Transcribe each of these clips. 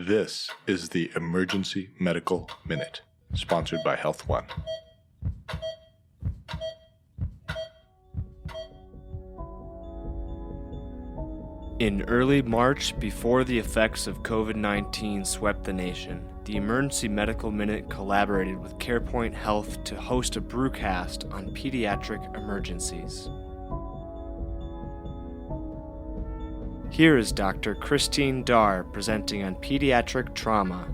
This is the Emergency Medical Minute, sponsored by Health One. In early March, before the effects of COVID-19 swept the nation, the Emergency Medical Minute collaborated with CarePoint Health to host a Brewcast on pediatric emergencies. Here is Dr. Christine Darr presenting on pediatric trauma.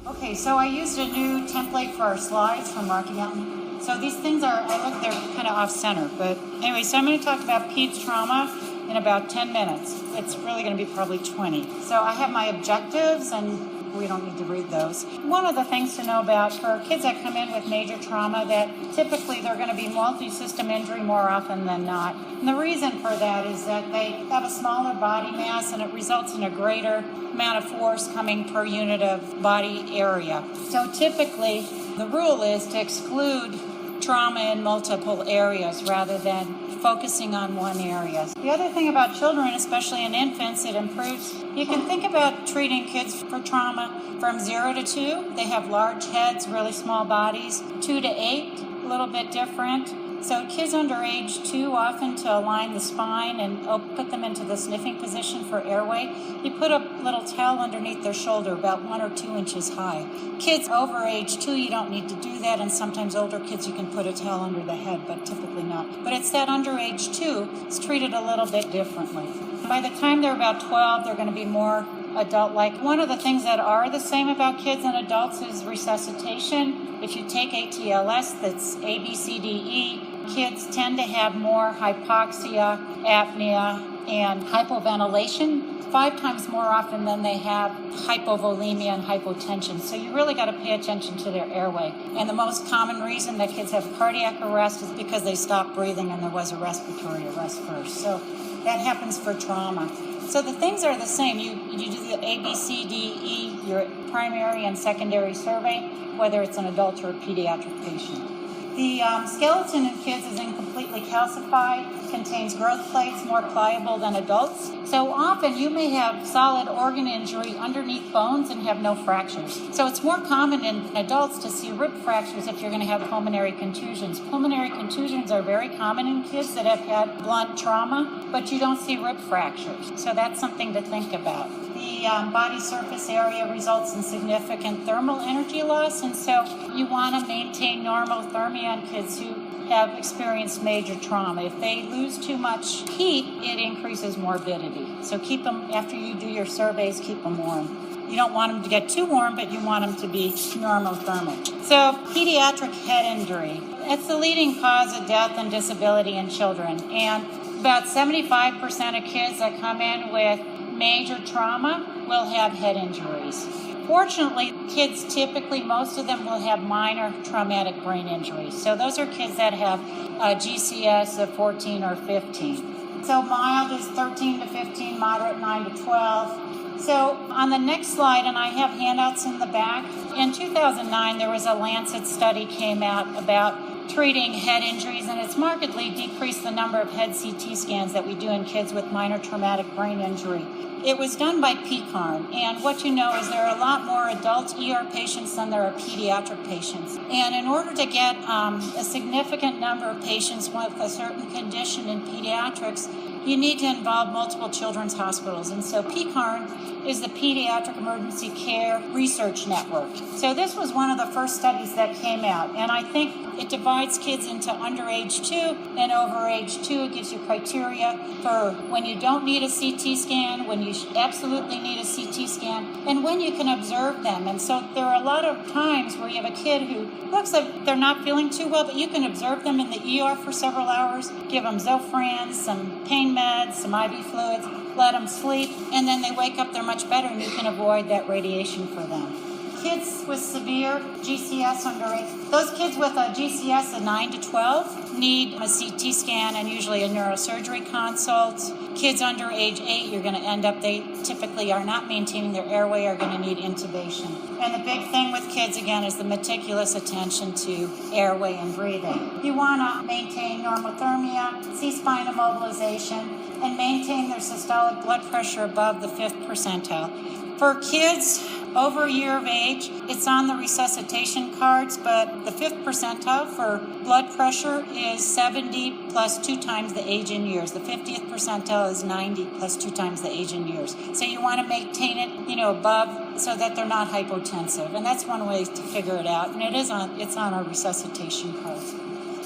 Okay, so I used a new template for our slides from Rocky Mountain. So these things they're kind of off-center. But anyway, so I'm going to talk about peds trauma in about 10 minutes. It's really going to be probably 20. So I have my objectives, and we don't need to read those. One of the things to know about for kids that come in with major trauma, that typically they're going to be multi-system injury more often than not. And the reason for that is that they have a smaller body mass, and it results in a greater amount of force coming per unit of body area. So typically, the rule is to exclude trauma in multiple areas rather than focusing on one area. The other thing about children, especially in infants, it improves. You can think about treating kids for trauma from 0 to 2. They have large heads, really small bodies. 2 to 8, a little bit different. So kids under age 2, often to align the spine and put them into the sniffing position for airway, you put a little towel underneath their shoulder about 1 or 2 inches high. Kids over age 2, you don't need to do that, and sometimes older kids you can put a towel under the head, but typically not. But it's that under age 2 is treated a little bit differently. By the time they're about 12, they're going to be more adult-like. One of the things that are the same about kids and adults is resuscitation. If you take ATLS, that's A, B, C, D, E, kids tend to have more hypoxia, apnea, and hypoventilation 5 times more often than they have hypovolemia and hypotension. So you really got to pay attention to their airway. And the most common reason that kids have cardiac arrest is because they stopped breathing and there was a respiratory arrest first. So that happens for trauma. So the things are the same. You do the A, B, C, D, E, your primary and secondary survey, whether it's an adult or a pediatric patient. The skeleton in kids is incompletely calcified, contains growth plates more pliable than adults. So often you may have solid organ injury underneath bones and have no fractures. So it's more common in adults to see rib fractures if you're going to have pulmonary contusions. Pulmonary contusions are very common in kids that have had blunt trauma, but you don't see rib fractures. So that's something to think about. The body surface area results in significant thermal energy loss, and so you want to maintain normothermia in kids who have experienced major trauma. If they lose too much heat, it increases morbidity. So keep them, after you do your surveys, keep them warm. You don't want them to get too warm, but you want them to be normothermic. So pediatric head injury. It's the leading cause of death and disability in children. And about 75% of kids that come in with major trauma will have head injuries. Fortunately, kids typically, most of them will have minor traumatic brain injuries. So those are kids that have a GCS of 14 or 15. So mild is 13 to 15, moderate 9 to 12. So on the next slide, and I have handouts in the back, in 2009 there was a Lancet study came out about treating head injuries, and it's markedly decreased the number of head CT scans that we do in kids with minor traumatic brain injury. It was done by PCARN, and what you know is there are a lot more adult ER patients than there are pediatric patients. And in order to get a significant number of patients with a certain condition in pediatrics, you need to involve multiple children's hospitals. And so PCARN is the Pediatric Emergency Care Research Network. So this was one of the first studies that came out, and I think it divides kids into under age 2 and over age 2. It gives you criteria for when you don't need a CT scan, when you absolutely need a CT scan, and when you can observe them. And so there are a lot of times where you have a kid who looks like they're not feeling too well, but you can observe them in the ER for several hours, give them Zofran, some pain meds, some IV fluids, let them sleep, and then they wake up, they're much better, and you can avoid that radiation for them. kids with severe GCS under 8, those kids with a GCS of 9 to 12 need a CT scan and usually a neurosurgery consult. Kids under age 8, you're going to end up, they typically are not maintaining their airway, are going to need intubation. And the big thing with kids, again, is the meticulous attention to airway and breathing. You want to maintain normothermia, C-spine immobilization, and maintain their systolic blood pressure above the 5th percentile. For kids over a year of age, it's on the resuscitation cards, but the 5th percentile for blood pressure is 70 plus 2 times the age in years. The 50th percentile is 90 plus 2 times the age in years. So you want to maintain it, above so that they're not hypotensive. And that's one way to figure it out. And it's on our resuscitation cards.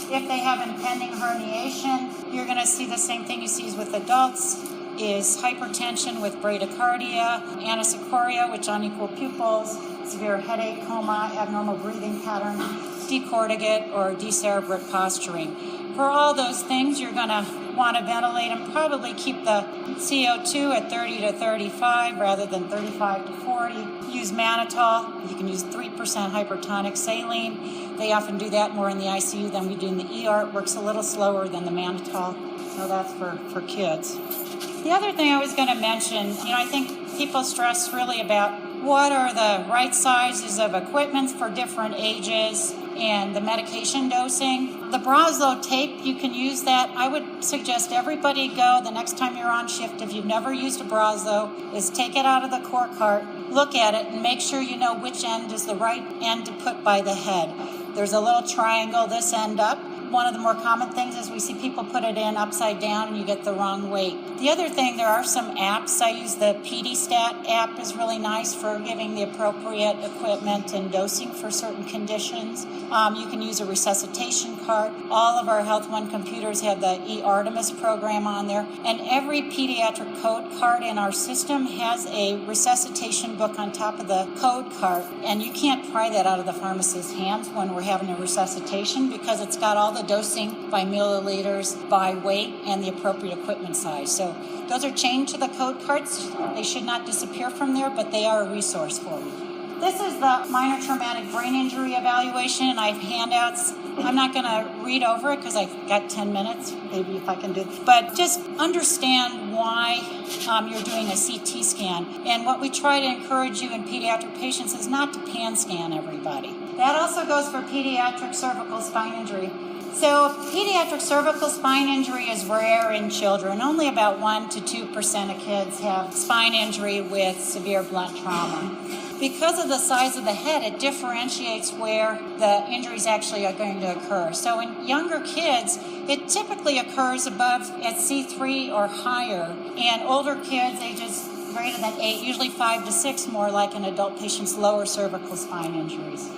If they have impending herniation, you're going to see the same thing you see with adults, is hypertension with bradycardia, anisocoria, which unequal pupils, severe headache, coma, abnormal breathing pattern, decorticate, or decerebrate posturing. For all those things, you're going to want to ventilate and probably keep the CO2 at 30 to 35 rather than 35 to 40. Use mannitol. You can use 3% hypertonic saline. They often do that more in the ICU than we do in the ER. It works a little slower than the mannitol. So that's for kids. The other thing I was going to mention, I think people stress really about what are the right sizes of equipment for different ages and the medication dosing. The Braslo tape, you can use that. I would suggest everybody go the next time you're on shift, if you've never used a Braslo, is take it out of the core cart, look at it, and make sure you know which end is the right end to put by the head. There's a little triangle, this end up. One of the more common things is we see people put it in upside down and you get the wrong weight. The other thing, there are some apps. I use the PediStat app, is really nice for giving the appropriate equipment and dosing for certain conditions. You can use a resuscitation cart. All of our Health One computers have the eArtemis program on there. And every pediatric code cart in our system has a resuscitation book on top of the code cart. And you can't pry that out of the pharmacist's hands when we're having a resuscitation because it's got all the dosing by milliliters, by weight, and the appropriate equipment size. So those are chained to the code cards. They should not disappear from there, but they are a resource for you. This is the minor traumatic brain injury evaluation, and I have handouts. I'm not going to read over it because I've got 10 minutes, maybe if I can do it. But just understand why you're doing a CT scan. And what we try to encourage you in pediatric patients is not to pan scan everybody. That also goes for pediatric cervical spine injury. So pediatric cervical spine injury is rare in children. Only about 1 to 2% of kids have spine injury with severe blunt trauma. Because of the size of the head, it differentiates where the injuries actually are going to occur. So in younger kids, it typically occurs above at C3 or higher. And older kids, ages greater than 8, usually 5 to 6, more like in adult patients, lower cervical spine injuries.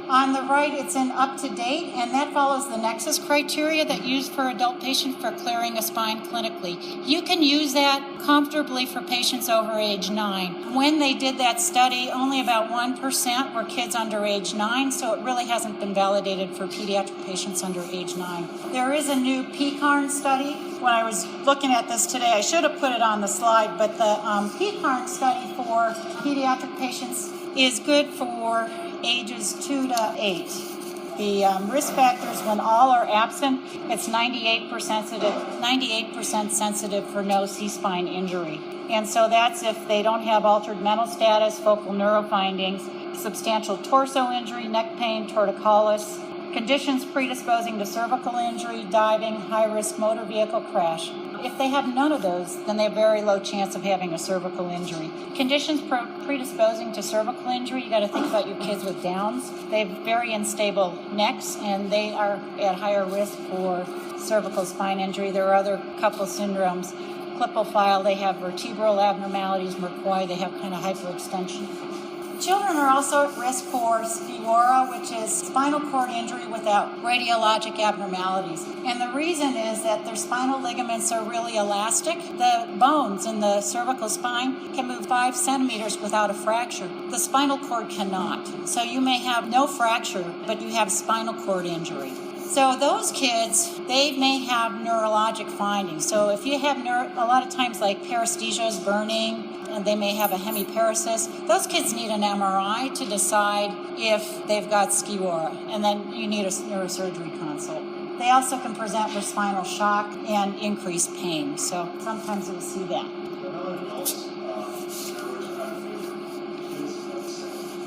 On the right, it's in up to date, and that follows the nexus criteria that used for adult patients for clearing a spine clinically. You can use that comfortably for patients over age 9. When they did that study, only about 1% were kids under age 9, so it really hasn't been validated for pediatric patients under age 9. There is a new PCARN study. When I was looking at this today, I should have put it on the slide, but the PCARN study for pediatric patients is good for ages 2 to 8. The risk factors, when all are absent, it's 98% sensitive for no C-spine injury. And so that's if they don't have altered mental status, focal neuro findings, substantial torso injury, neck pain, torticollis, conditions predisposing to cervical injury, diving, high-risk motor vehicle crash. If they have none of those, then they have very low chance of having a cervical injury. Conditions predisposing to cervical injury, you got to think about your kids with Downs. They have very unstable necks, and they are at higher risk for cervical spine injury. There are other couple syndromes. Klippel-Feil, they have vertebral abnormalities. McCoy, they have kind of hyperextension. Children are also at risk for SCIWORA, which is spinal cord injury without radiologic abnormalities. And the reason is that their spinal ligaments are really elastic. The bones in the cervical spine can move 5 centimeters without a fracture. The spinal cord cannot. So you may have no fracture, but you have spinal cord injury. So those kids, they may have neurologic findings. So if you have a lot of times like paresthesias, burning, and they may have a hemiparesis, those kids need an MRI to decide if they've got SCIWORA, and then you need a neurosurgery consult. They also can present with spinal shock and increased pain, so sometimes you'll see that.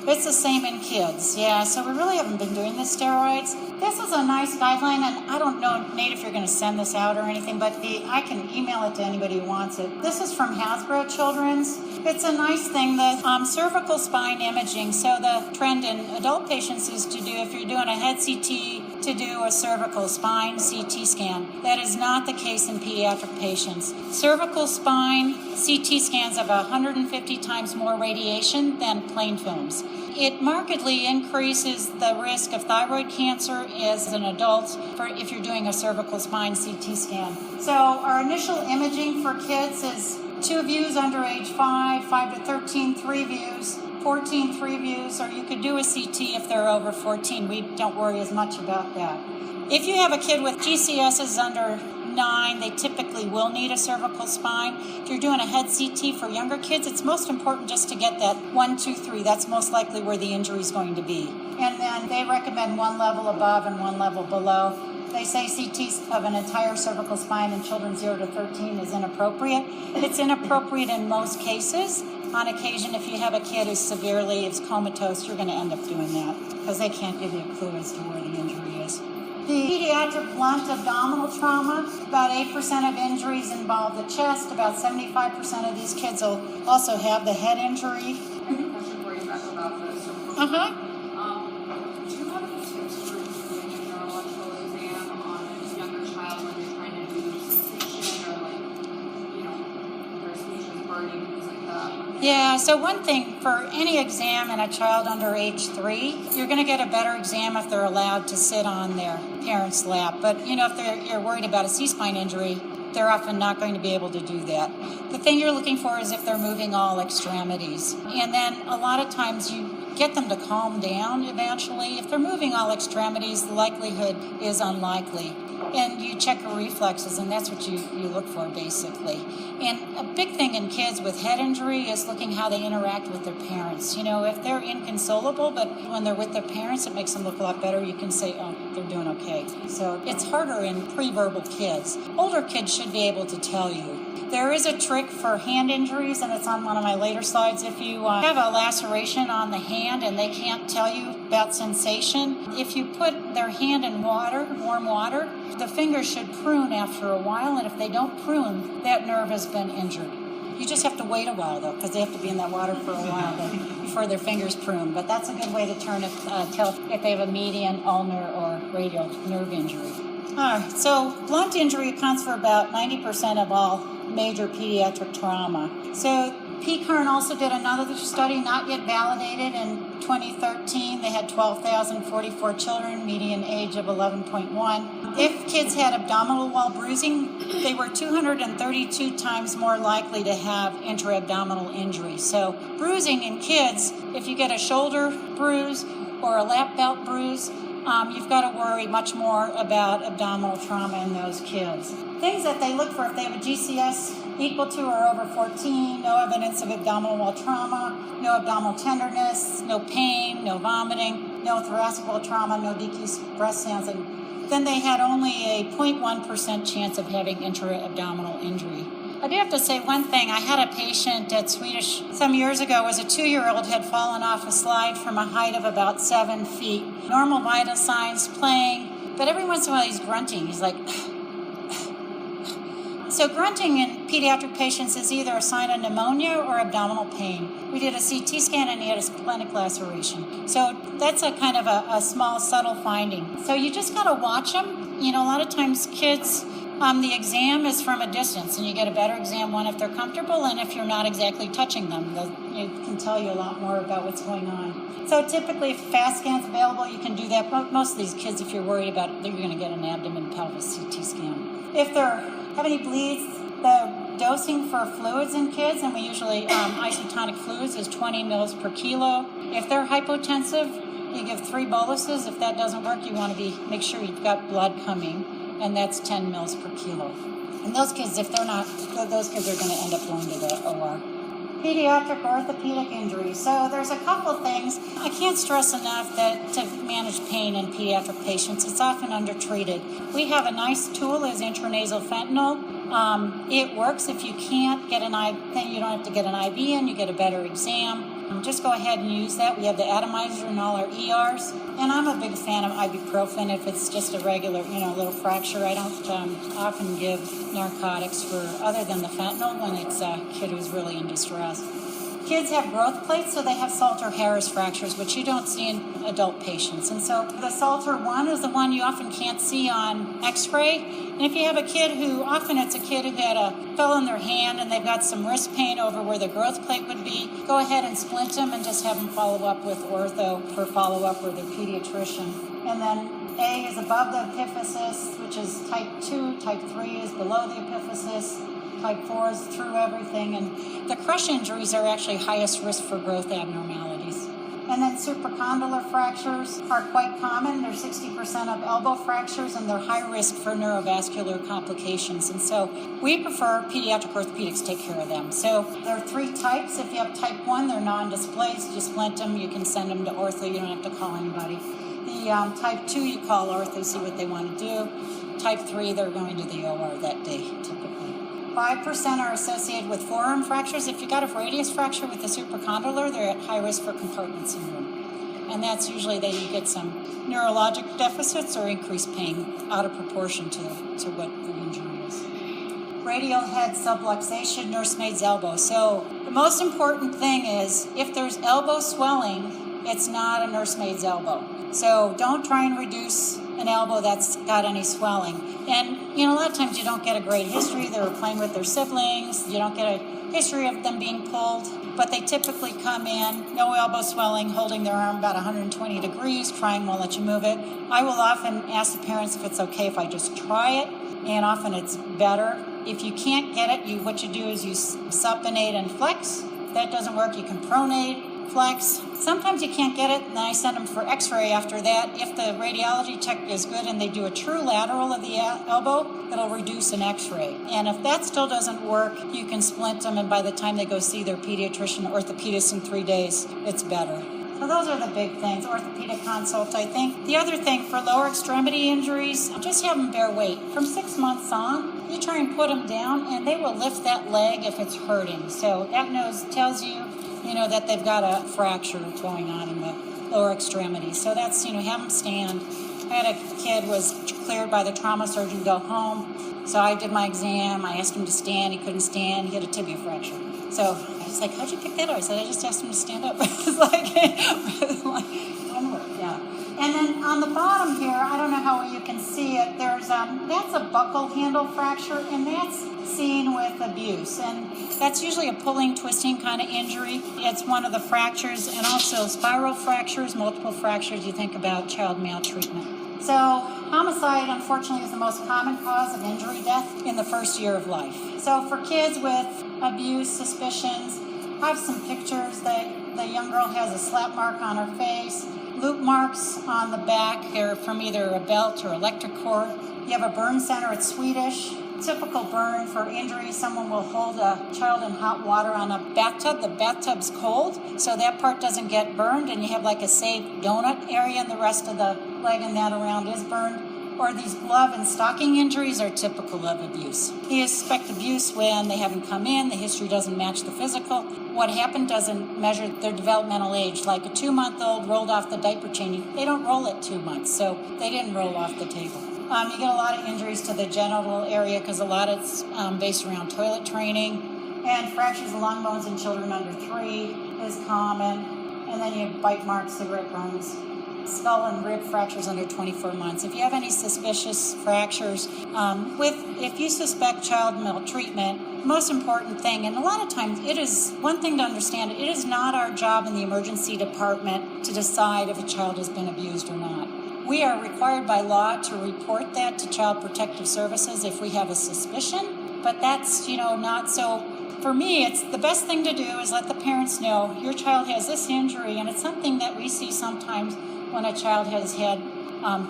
It's the same in kids, yeah. So we really haven't been doing the steroids. This is a nice guideline, and I don't know, Nate, if you're going to send this out or anything, but I can email it to anybody who wants it. This is from Hasbro Children's. It's a nice thing, the cervical spine imaging. So the trend in adult patients is to do, if you're doing a head CT, to do a cervical spine CT scan. That is not the case in pediatric patients. Cervical spine CT scans have 150 times more radiation than plain films. It markedly increases the risk of thyroid cancer as an adult if you're doing a cervical spine CT scan. So our initial imaging for kids is 2 views under age 5, 5 to 13, 3 views, 14, 3 views, or you could do a CT if they're over 14. We don't worry as much about that. If you have a kid with GCSs under 9, they typically will need a cervical spine. If you're doing a head CT for younger kids, it's most important just to get that 1, 2, 3. That's most likely where the injury is going to be. And then they recommend 1 level above and 1 level below. They say CTs of an entire cervical spine in children 0 to 13 is inappropriate. It's inappropriate in most cases. On occasion, if you have a kid who's comatose, you're going to end up doing that because they can't give you a clue as to where the injury is. The pediatric blunt abdominal trauma, about 8% of injuries involve the chest. About 75% of these kids will also have the head injury. I have a question for you about the cervical. Do you have any tips for doing a neurological exam on a younger child when you're trying to do sensation or paresthesias, burning, things like that? Yeah, so one thing, for any exam in a child under age 3, you're going to get a better exam if they're allowed to sit on their parent's lap. But, if you're worried about a C-spine injury, they're often not going to be able to do that. The thing you're looking for is if they're moving all extremities. And then a lot of times you get them to calm down eventually. If they're moving all extremities, the likelihood is unlikely. And you check for reflexes, and that's what you look for, basically. And a big thing in kids with head injury is looking how they interact with their parents. If they're inconsolable, but when they're with their parents, it makes them look a lot better. You can say, oh, they're doing okay. So it's harder in pre-verbal kids. Older kids should be able to tell you. There is a trick for hand injuries, and it's on one of my later slides. If you have a laceration on the hand and they can't tell you about sensation, if you put their hand in water, warm water, the fingers should prune after a while, and if they don't prune, that nerve has been injured. You just have to wait a while, though, because they have to be in that water for a while before their fingers prune. But that's a good way to tell if they have a median, ulnar, or radial nerve injury. All right, so blunt injury accounts for about 90% of all major pediatric trauma. So PCARN also did another study, not yet validated, in 2013. They had 12,044 children, median age of 11.1. If kids had abdominal wall bruising, they were 232 times more likely to have intra-abdominal injury. So bruising in kids, if you get a shoulder bruise or a lap belt bruise, you've got to worry much more about abdominal trauma in those kids. Things that they look for if they have a GCS equal to or over 14, no evidence of abdominal wall trauma, no abdominal tenderness, no pain, no vomiting, no thoracic wall trauma, no decreased breast sounds, and then they had only a 0.1% chance of having intra-abdominal injury. I do have to say one thing. I had a patient at Swedish some years ago, was a 2-year-old, had fallen off a slide from a height of about 7 feet. Normal vital signs, playing, but every once in a while he's grunting. He's like, So grunting in pediatric patients is either a sign of pneumonia or abdominal pain. We did a CT scan and he had a splenic laceration. So that's a kind of a small, subtle finding. So you just got to watch them. A lot of times kids, the exam is from a distance, and you get a better exam if they're comfortable and if you're not exactly touching them. It can tell you a lot more about what's going on. So typically, if fast scan's available, you can do that. But most of these kids, if you're worried about it, you're going to get an abdomen pelvis CT scan. If they have any bleeds, the dosing for fluids in kids, and we usually isotonic fluids, is 20 mils per kilo. If they're hypotensive, You give 3 boluses. If that doesn't work, you want to make sure you've got blood coming, and that's 10 mils per kilo. And those kids, if they're not, those kids are going to end up going to the OR. Pediatric orthopedic injuries. So there's a couple things. I can't stress enough that to manage pain in pediatric patients, it's often undertreated. We have a nice tool is intranasal fentanyl. It works. If you can't get an IV, then you don't have to get an IV in, you get a better exam. Just go ahead and use that. We have the atomizer in all our ERs. And I'm a big fan of ibuprofen if it's just a regular, little fracture. I don't often give narcotics other than the fentanyl when it's a kid who's really in distress. Kids have growth plates, so they have Salter-Harris fractures, which you don't see in adult patients. And so the Salter 1 is the one you often can't see on x-ray. And if you have a kid often it's a kid who fell in their hand and they've got some wrist pain over where the growth plate would be, go ahead and splint them and just have them follow up with ortho for follow-up with their pediatrician. And then A is above the epiphysis, which is type 2. Type 3 is below the epiphysis. Type 4 is through everything. And the crush injuries are actually highest risk for growth abnormalities. And then supracondylar fractures are quite common. They're 60% of elbow fractures, and they're high risk for neurovascular complications. And so we prefer pediatric orthopedics take care of them. So there are 3 types. If you have type 1, they're non-displaced. You splint them, you can send them to ortho. You don't have to call anybody. The type 2, you call ortho, see what they want to do. Type 3, they're going to the OR that day, typically. 5% are associated with forearm fractures. If you got a radius fracture with a supracondylar, they're at high risk for compartment syndrome. And that's usually that you get some neurologic deficits or increased pain out of proportion to what the injury is. Radial head subluxation, nursemaid's elbow. So the most important thing is if there's elbow swelling, it's not a nursemaid's elbow. So don't try and reduce an elbow that's got any swelling. And, a lot of times you don't get a great history. They were playing with their siblings. You don't get a history of them being pulled. But they typically come in, no elbow swelling, holding their arm about 120 degrees, trying won't let you move it. I will often ask the parents if it's okay if I just try it. And often it's better. If you can't get it, what you do is you supinate and flex. If that doesn't work, you can pronate, flex. Sometimes you can't get it, and then I send them for x-ray after that. If the radiology tech is good and they do a true lateral of the elbow, it'll reduce an x-ray. And if that still doesn't work, you can splint them, and by the time they go see their pediatrician or orthopedist in 3 days, it's better. So those are the big things. Orthopedic consult, I think. The other thing for lower extremity injuries, just have them bear weight. From 6 months on, you try and put them down, and they will lift that leg if it's hurting. So that tells you that they've got a fracture going on in the lower extremity. So that's, have them stand. I had a kid was cleared by the trauma surgeon to go home. So I did my exam. I asked him to stand. He couldn't stand. He had a tibia fracture. So I was like, how'd you pick that up? I said, I just asked him to stand up. It's like, one word, yeah. And then on the bottom here, I don't know how you can see it, there's, that's a buccal handle fracture, and that's seen with abuse. And that's usually a pulling, twisting kind of injury. It's one of the fractures, and also spiral fractures, multiple fractures. You think about child maltreatment. So homicide, unfortunately, is the most common cause of injury death in the first year of life. So for kids with abuse suspicions, I have some pictures that the young girl has a slap mark on her face, loop marks on the back are from either a belt or electric cord. You have a burn center, it's Swedish. Typical burn for injury, someone will hold a child in hot water on a bathtub. The bathtub's cold, so that part doesn't get burned, and you have like a safe donut area, and the rest of the leg and that around is burned. Or these glove and stocking injuries are typical of abuse. You suspect abuse when they haven't come in, the history doesn't match the physical. What happened doesn't measure their developmental age. Like a 2-month-old rolled off the diaper chain, they don't roll at 2 months, so they didn't roll off the table. You get a lot of injuries to the genital area because a lot of it's based around toilet training. And fractures of lung bones in children under 3 is common. And then you have bite marks, cigarette burns, skull and rib fractures under 24 months. If you have any suspicious fractures, if you suspect child maltreatment, most important thing, and a lot of times it is one thing to understand, it is not our job in the emergency department to decide if a child has been abused or not. We are required by law to report that to Child Protective Services if we have a suspicion, but that's, not so. For me, it's the best thing to do is let the parents know your child has this injury, and it's something that we see sometimes when a child has had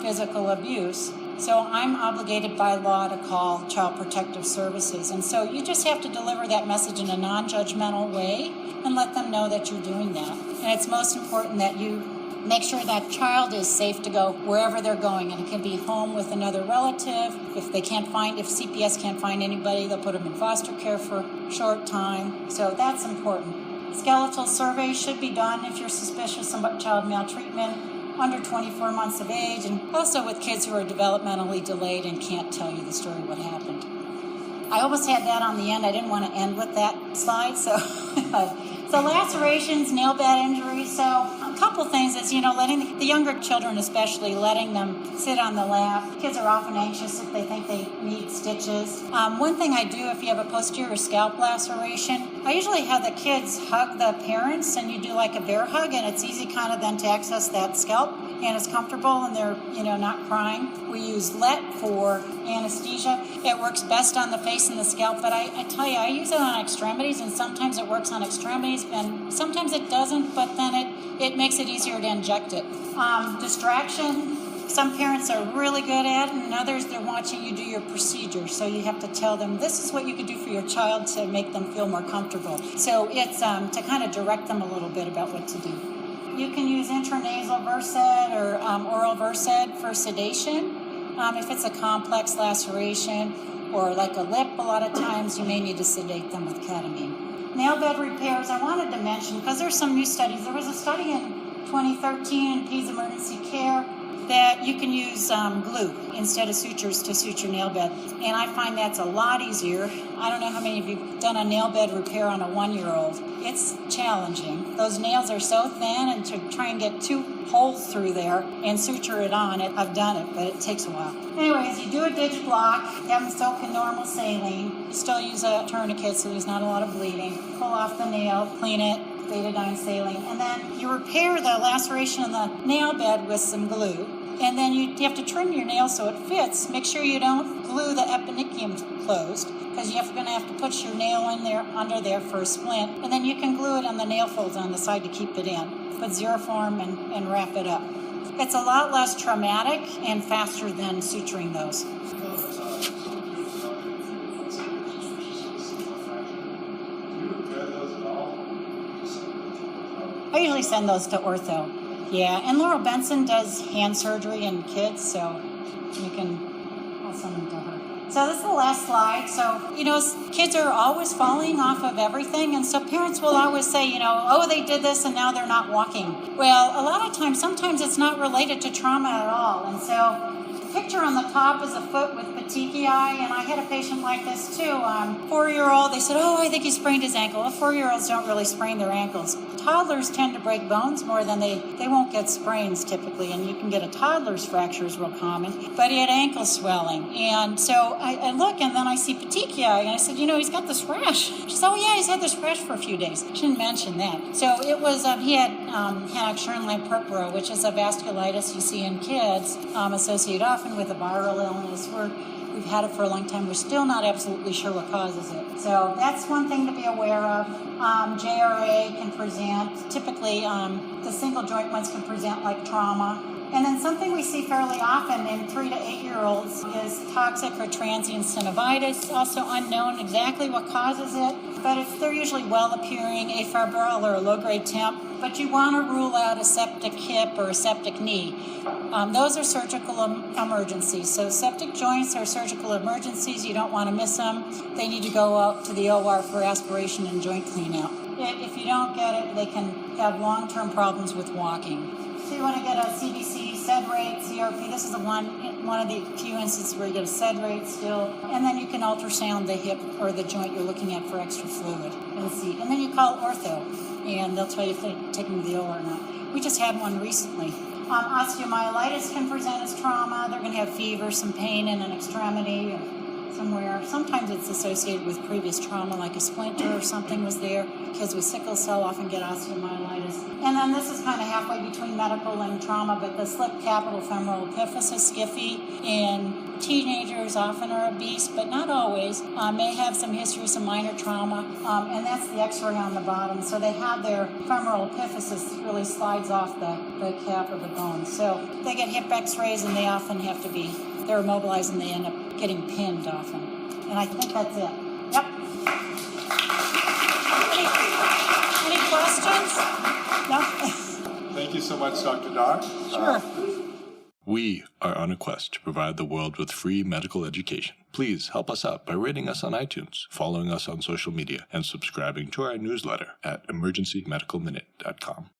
physical abuse. So I'm obligated by law to call Child Protective Services. And so you just have to deliver that message in a non-judgmental way and let them know that you're doing that. And it's most important that you make sure that child is safe to go wherever they're going. And it can be home with another relative. If CPS can't find anybody, they'll put them in foster care for a short time. So that's important. Skeletal surveys should be done if you're suspicious of child maltreatment under 24 months of age, and also with kids who are developmentally delayed and can't tell you the story what happened. I almost had that on the end. I didn't want to end with that slide, so lacerations, nail bed injuries. So a couple things is, letting the younger children especially, letting them sit on the lap. Kids are often anxious if they think they need stitches. One thing I do if you have a posterior scalp laceration, I usually have the kids hug the parents, and you do like a bear hug, and it's easy kind of then to access that scalp, and it's comfortable, and they're, not crying. We use LET for anesthesia. It works best on the face and the scalp, but I tell you, I use it on extremities, and sometimes it works on extremities, and sometimes it doesn't, but then it makes it easier to inject it. Distraction. Some parents are really good at it, and others, they're watching you do your procedure. So you have to tell them, this is what you could do for your child to make them feel more comfortable. So it's to kind of direct them a little bit about what to do. You can use intranasal Versed or oral Versed for sedation. If it's a complex laceration or like a lip, a lot of times you may need to sedate them with ketamine. Nail bed repairs, I wanted to mention, because there's some new studies. There was a study in 2013 in Peds Emergency Care that you can use glue instead of sutures to suture nail bed. And I find that's a lot easier. I don't know how many of you have done a nail bed repair on a 1-year-old. It's challenging. Those nails are so thin, and to try and get 2 holes through there and suture it on, I've done it, but it takes a while. Anyways, you do a dig block, have them soak in normal saline. You still use a tourniquet so there's not a lot of bleeding. Pull off the nail, clean it, betadine saline, and then you repair the laceration in the nail bed with some glue. And then you have to trim your nail so it fits. Make sure you don't glue the eponychium closed, because you're going to have to put your nail in there, under there for a splint. And then you can glue it on the nail folds on the side to keep it in. Put Xeroform and wrap it up. It's a lot less traumatic and faster than suturing those. I usually send those to ortho. Yeah, and Laurel Benson does hand surgery in kids, so I'll send them to her. So this is the last slide. So, kids are always falling off of everything, and so parents will always say, oh, they did this and now they're not walking. Well, a lot of times, sometimes it's not related to trauma at all, and so the picture on the top is a foot with petechiae, and I had a patient like this too. 4-year-old, they said, oh, I think he sprained his ankle. Well, 4-year-olds don't really sprain their ankles. Toddlers tend to break bones more than they won't get sprains typically, and you can get a toddler's fracture is real common, but he had ankle swelling. And so I look, and then I see petechiae, and I said, he's got this rash. She said, oh yeah, he's had this rash for a few days. She didn't mention that. So it was, he had Hannock-Schönlein purpura, which is a vasculitis you see in kids, associated often with a viral illness. We've had it for a long time. We're still not absolutely sure what causes it. So that's one thing to be aware of. JRA can present, typically the single joint ones can present like trauma. And then something we see fairly often in 3 to 8-year-olds is toxic or transient synovitis, also unknown exactly what causes it, but they're usually well-appearing, afebrile or a low-grade temp. But you want to rule out a septic hip or a septic knee. Those are surgical emergencies. So septic joints are surgical emergencies. You don't want to miss them. They need to go out to the OR for aspiration and joint clean-out. If you don't get it, they can have long-term problems with walking. So you want to get a CBC, SED rate, CRP. This is one of the few instances where you get a SED rate still. And then you can ultrasound the hip or the joint you're looking at for extra fluid and see. And then you call ortho, and they'll tell you if they take them to the OR or not. We just had one recently. Osteomyelitis can present as trauma. They're going to have fever, some pain in an extremity or somewhere. Sometimes it's associated with previous trauma, like a splinter or something was there. Kids with sickle cell often get osteomyelitis. And then this is kind of halfway between medical and trauma, but the slip capital femoral epiphysis, SCIFI, in teenagers often are obese, but not always. May have some history, some minor trauma, and that's the x-ray on the bottom. So they have their femoral epiphysis really slides off the cap of the bone. So they get hip x-rays, and they often have to be, they're immobilized, and they end up getting pinned often. And I think that's it. Yep. Any questions? No? Thank you so much, Dr. Darr. Sure. We are on a quest to provide the world with free medical education. Please help us out by rating us on iTunes, following us on social media, and subscribing to our newsletter at emergencymedicalminute.com.